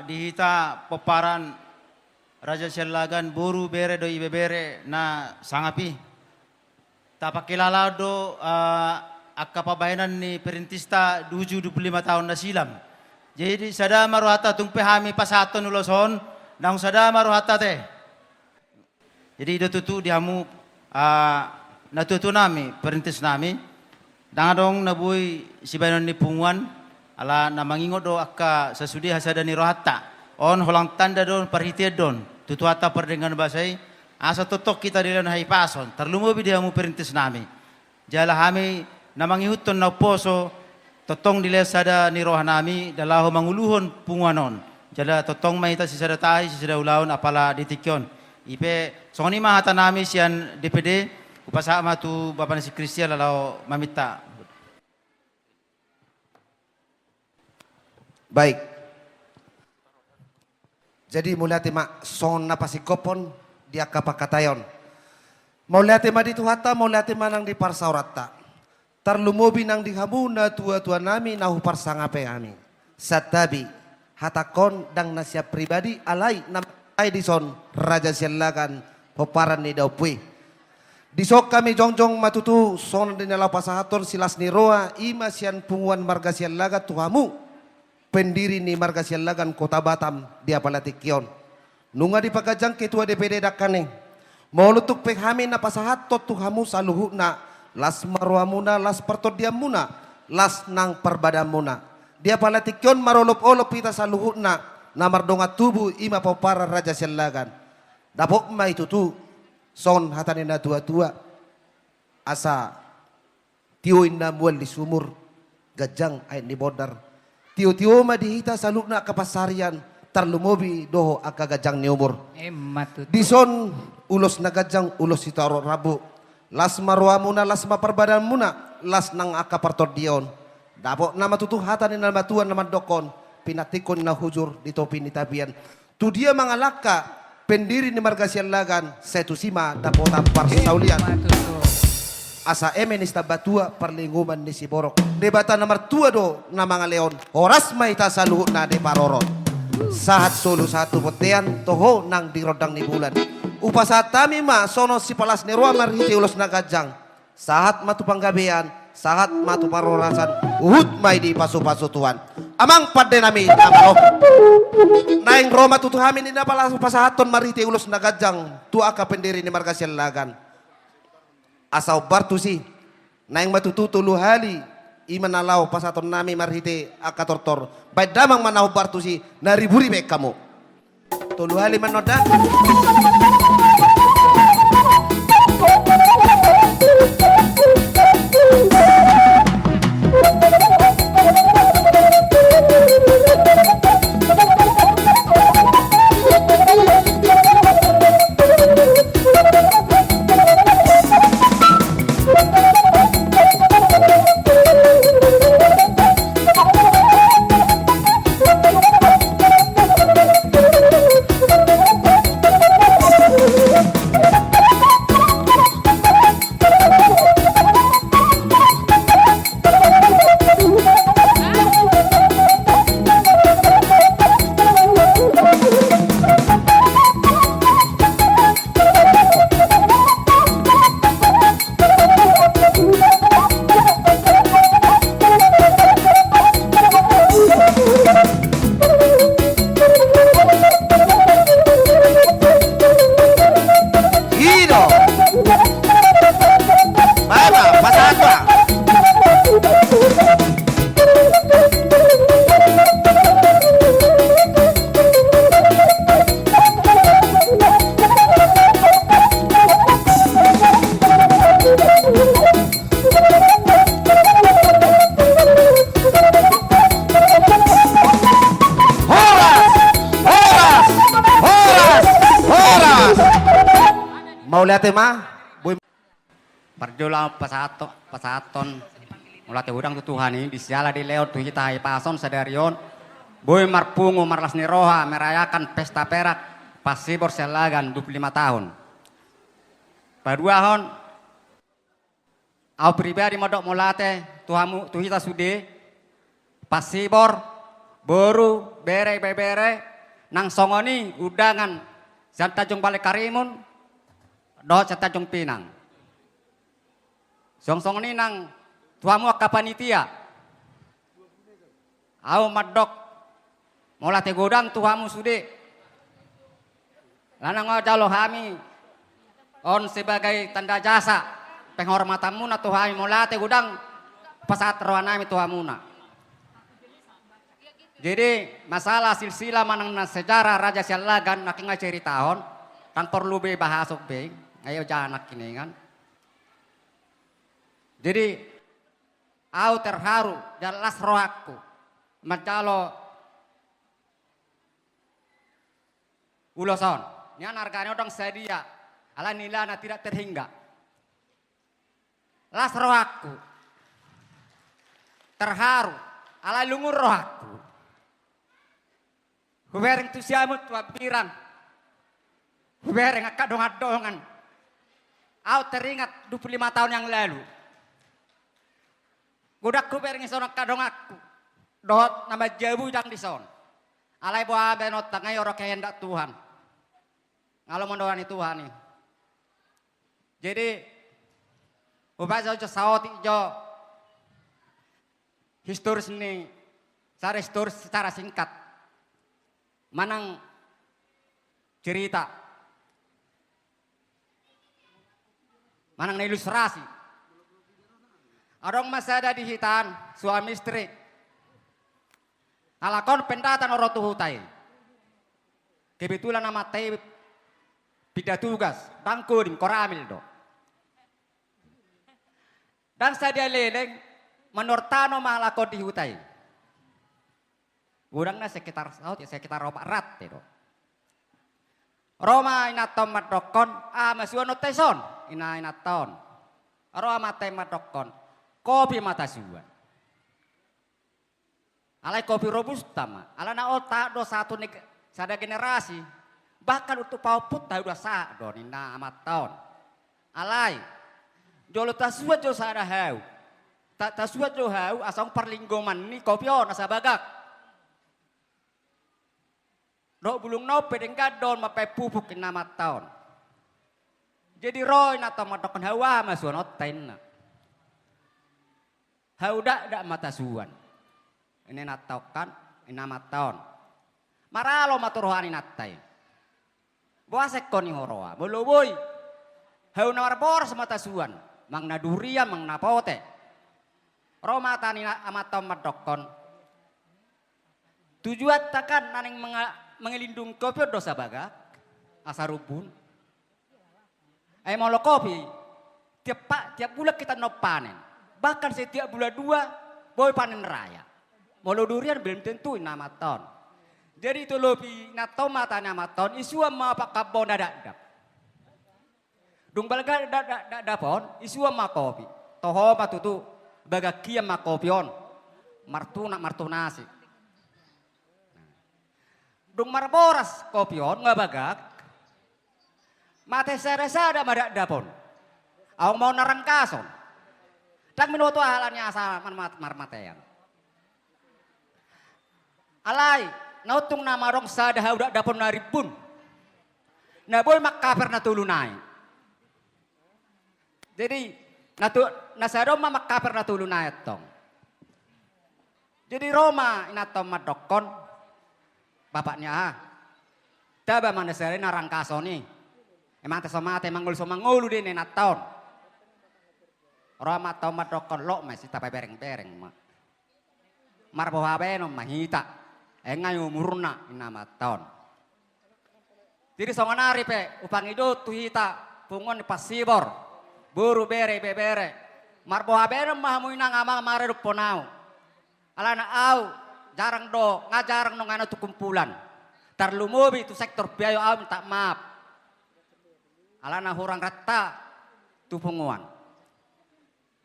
dihita peparan Raja Sialagan boru bere do ibe bere na sangapi. Tapakilala do akka pabayanan ni perintista 25 tahun na silam. Jadi sada maruhata tung pehami pasaton uloson nang sada maruhata teh. Jadi do tutu diamu natutu nami perintis nami. Dangadong nabui si bayanan ni punguan ala namangingo do akka sasudi hasada ni rohata. On holang tanda don parhitia don. Tutuata perdengan basai asa totok kita dilan hai pason. Terlumobi diamu perintis nami. Jala hami namangihuton na poso totong dile sada ni roh nami dalaho manguluhon punguanon. Jala totong mahita si sada tahi si sada ulaon apala ditikyon. Ipe soni mahata nami sian DPD upasama tu bapak nasi Kristian lalau mamita. Baik. Jadi mulai tema son na pasikopon dia kapakatayon. Mulai tema di tuhata mulai tema nang di parsaurata. Tarlumobi nang dihamuna tua-tua nami nahu parsangape ami. Satabi hatakon dang nasya pribadi alai nam Aidison Raja Sialagan peparan ni daupui. Disok kami jongjong matutu son di nala pasahaton silas ni roa ima sian punguan marga Sialaga tuhamu pendiri ni marga Sialagan kota Batam dia palatikion. Nunga di pagajang ketua DPD dakane. Maulutuk pehami na pasahatot tuhamu saluhu na las maruamuna las pertodiamuna las nang perbadamuna. Dia palatikion marolop-olop pita saluhu na mardonga tubuh ima popara Raja Sialagan. Dapok ma itu tu son hatanina tua-tua asa tio inna mual di sumur gajang ay ni bodar. Tio-tio ma dihita salukna kapasarian tarlumobi doho aka gajang ni umur. Dison ulos na gajang ulos itaro rabu. Las marwamuna las maperbadan muna las nang aka partordion. Dapok nama tutu hatanin na matuan na mandokon pinatikon na hujur di topi ni tabian. Tu dia mangalaka pendiri ni marga Sialagan setusima dapota parsaulian. Asa emenista batua perlingkuman ni si borok. Debata nomor tua do na mga leon. Oras may tasaluhut na de parorot. Sahat solo satu potean toho nang dirodang ni bulan. Upasa tami ma sono si palas ni ruang marhiti ulos na gajang. Sahat matu panggabean, sahat matu parorasan. Uhud may di pasu-pasu tuan. Amang pade nami amalo. Naing Roma tutuhamin ina pala pasahaton marhiti ulos na gajang. Tua ka pendiri ni marga Sialagan. Asaw bartusi naing matututulu hali imanalaw pasaton nami marhiti akatortor baik damang manaw bartusi nariburi mek kamu tulu hali manoda. Mulai tema Parjola pasaton mulai udang tutuhani disiala di leo tu kita pason sadarion boy marpungu marlas ni roha merayakan pesta perak pasibor Sialagan 25 tahun. Paduahon au pribadi modok mulate tuhamu tuhita sude pasibor boru bere bebere nang songoni udangan San Tanjung Balai Karimun do San Tanjung Pinang. Song-song ini nang tuamu akka panitia. Au madok mola te godang tuamu sude. Lanang jalo kami on sebagai tanda jasa penghormatanmu na tuhami mola te godang pasat rohanami tuamuna. Jadi masalah silsilah manang na sejarah Raja Sialagan naking ceritahon kan perlu be bahasok be ayo janak kini kan. Jadi au terharu jelas rohaku mencalo uloson nyan harganya odong sedia ala nilana tidak terhingga las rohaku terharu ala lungur rohaku hubereng tu siamut tua pirang hubereng akak dongan au teringat 25 tahun yang lalu budak ku bereng sono kadong aku. Dot nama jabu dang di son. Alai boa benot tangai orang kehendak Tuhan. Ngalo mendoani Tuhan nih. Jadi ubah jauh saoti jo historis ini secara historis secara singkat. Manang cerita. Manang ilustrasi. Adong masa ada di hitan, suami istri. Alakon pendatan orang tuhutai. Kebetulan nama teh bida tugas, tangkuring koramil do. Dan saya leleng menortano malakon di hutai. Udangnya sekitar sekitar roba rat do. Roma inatom madokon, masuano teson, inaton. Roma teh madokon. Kopi mata suan. Alai kopi robusta mah. Ala na otak do satu sada generasi. Bahkan untuk pauput tahu udah sa do nina amat tahun. Alai jolo tasuat jo sada hau. Tak tasuat jo hau asong perlinggoman ni kopi on asa bagak. Do bulung nope dengga don mapai pupuk nina amat tahun. Jadi roy na tomatokon hawa masuan otain na. Haudak dak mata suan. Ini natokan, ini nama tahun. Maralo maturohani natai. Boasek koni horoa. Bolo boy. Hau nawar boros mata suan. Mang naduria, mang napote. Roma tani amatom madokon. Tujuan takan naning mengelindung kopi dosa baga. Asarubun. Molo kopi. Tiap bulan kita no panen. Bahkan setiap bulan 2 boy panen raya. Molo durian belum tentu nama ton. Jadi itu lebih nato mata nama ton isua ma pak kabon dadak. Dung balga dapon isua ma kopi. Toho patutu bagakia ma kopion. Martunasi. Dung marboras kopion ngabagak. Mate seresa ada madak dapon. Aku mau narangkason. Dan minuto halannya asal marmatean. Alai, nautung nama rong sada udah dapon naripun. Nah boy makaper na tulunay. Jadi nasa Roma makaper na tulunay tong. Jadi Roma inatom madokon bapaknya Daba mana sere narang kasoni. Emang tesomate mangul din nataon. Roma tau madokon lo masih tapi bereng-bereng mak. Marbawa beno mahita. Engayu murna inama taon. Jadi songanari pe upang itu tuhita pungon pasibor. Buru bere. Marbawa beno mahamu inang amang mare ruponau. Alana au jarang do ngajarang no ngana tu kumpulan. Tarlumubi tu sektor biayo au minta maaf. Alana hurang rata tu punguan.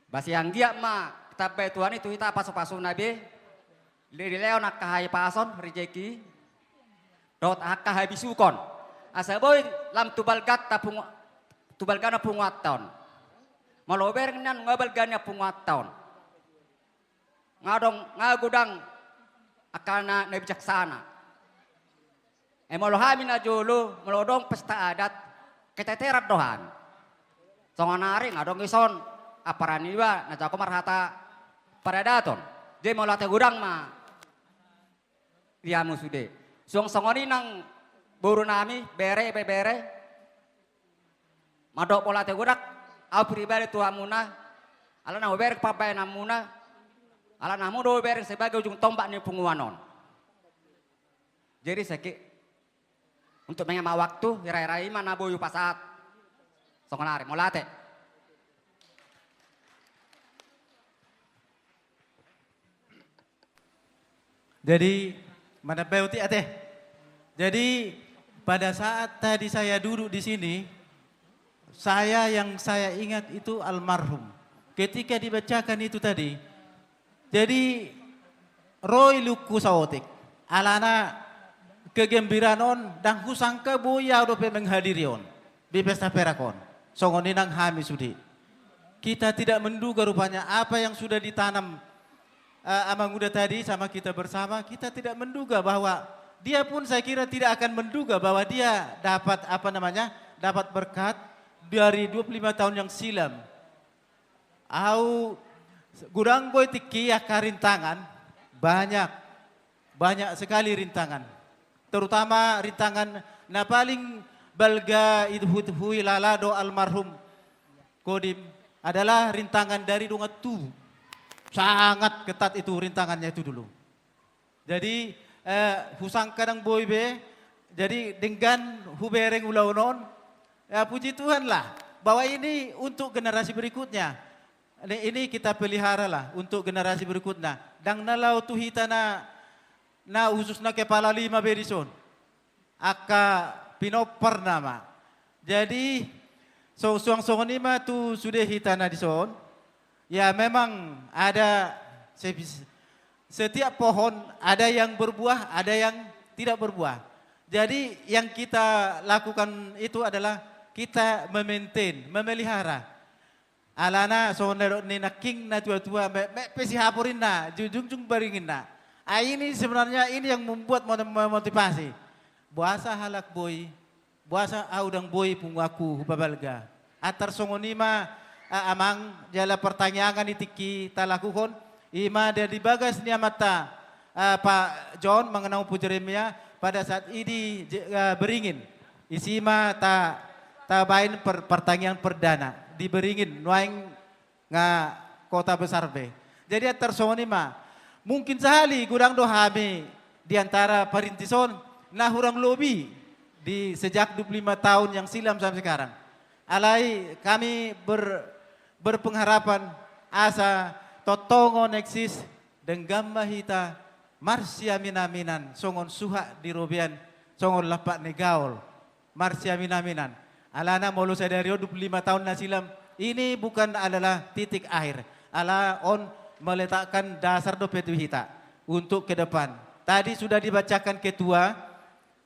Basi yang dia mah kita Tuhan itu kita pasu-pasu nabi. Lili leo nak kahai pason rejeki. Dot akka habisukon. Asa boy lam tubalgat tubalgana punguat tahun. Malober nan ngabalgana punguat tahun. Ngadong ngagudang akana na bijaksana. Molohamin na julu, melodong pesta adat, keteterat dohan. Songonaring adong ison, aparaniwa, na jako marhata pada daton. Jadi molate gudang ma, dia musude. Songoni nang buru nami, bere, madok polate gudak, au pribadi tua muna, ala na bere papai namuna, ala namu do bere sebagai ujung tombak ni punguanon. Jadi seki untuk menghemat waktu, rai-rai mana boyu pasat, songonari molate. Jadi mana beuti ate. Jadi pada saat tadi saya duduk di sini, yang saya ingat itu almarhum. Ketika dibacakan itu tadi, jadi Roy Luku Sawotik, alana kegembiraan on dan kusangka boya dope menghadiri on di pesta perakon. Songoninang hami sudi. Kita tidak menduga rupanya apa yang sudah ditanam Amang Uda tadi sama kita bersama, kita tidak menduga bahwa dia pun saya kira tidak akan menduga bahwa dia dapat dapat berkat dari 25 tahun yang silam. Gudang boy tiki rintangan, banyak sekali rintangan. Terutama rintangan na paling balga itu hui lalado almarhum Kodim adalah rintangan dari dungat tubuh. Sangat ketat itu rintangannya itu dulu. Jadi husang kadang boy be, jadi dengan hubereng ulaunon, ya puji Tuhan lah bahwa ini untuk generasi berikutnya. Ini kita pelihara lah untuk generasi berikutnya. Dang nalau tuhita na khususnya kepala 5 berison. Aka pinopar nama. Jadi songonima tu sudah hitana di son. Ya memang ada setiap pohon ada yang berbuah, ada yang tidak berbuah. Jadi yang kita lakukan itu adalah kita memelihara. Alana sonero ni naking na tua-tua pesi hapurin na, jujung baringin na. Ini sebenarnya ini yang membuat memotivasi. Buasa halak boy, buasa audang boy pungaku babalga. Atar songonima amang jala pertanyaan itiki talakuhon ima dari bagas ni mata Pak John mengenau Pujeremia pada saat ini beringin isima ta bain pertanyaan perdana di beringin nuaing nga kota besar be. Jadi tersonima mungkin sehali kurang dohami di antara perintison nah hurang lobi di sejak 25 tahun yang silam sampai sekarang. Alai kami berpengharapan asa totongon eksis denggamba hita marsia minaminan songon suha di robian songon lapak negaol marsia minaminan alana molo sadario 25 tahun na silam ini bukan adalah titik akhir ala on meletakkan dasar dopetu hita untuk ke depan. Tadi sudah dibacakan ketua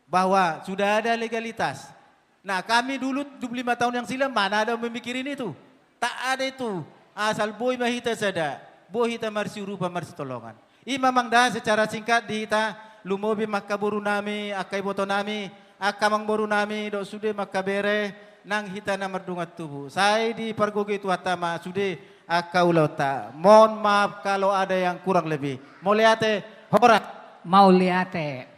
bahwa sudah ada legalitas. Nah kami dulu 25 tahun yang silam mana ada memikirin itu. Tak ada itu. Asal boy mahita sada. Boy hita marsi rupa marsi tolongan. Imamang dah secara singkat di hita lumobi makaburu nami, akai boto nami, akamang boru nami, do sude makabere, nang hita na merdungat tubuh. Saya di pargoge itu hatama sude akaulota. Mohon maaf kalau ada yang kurang lebih. Moliate, horat. Mauliate.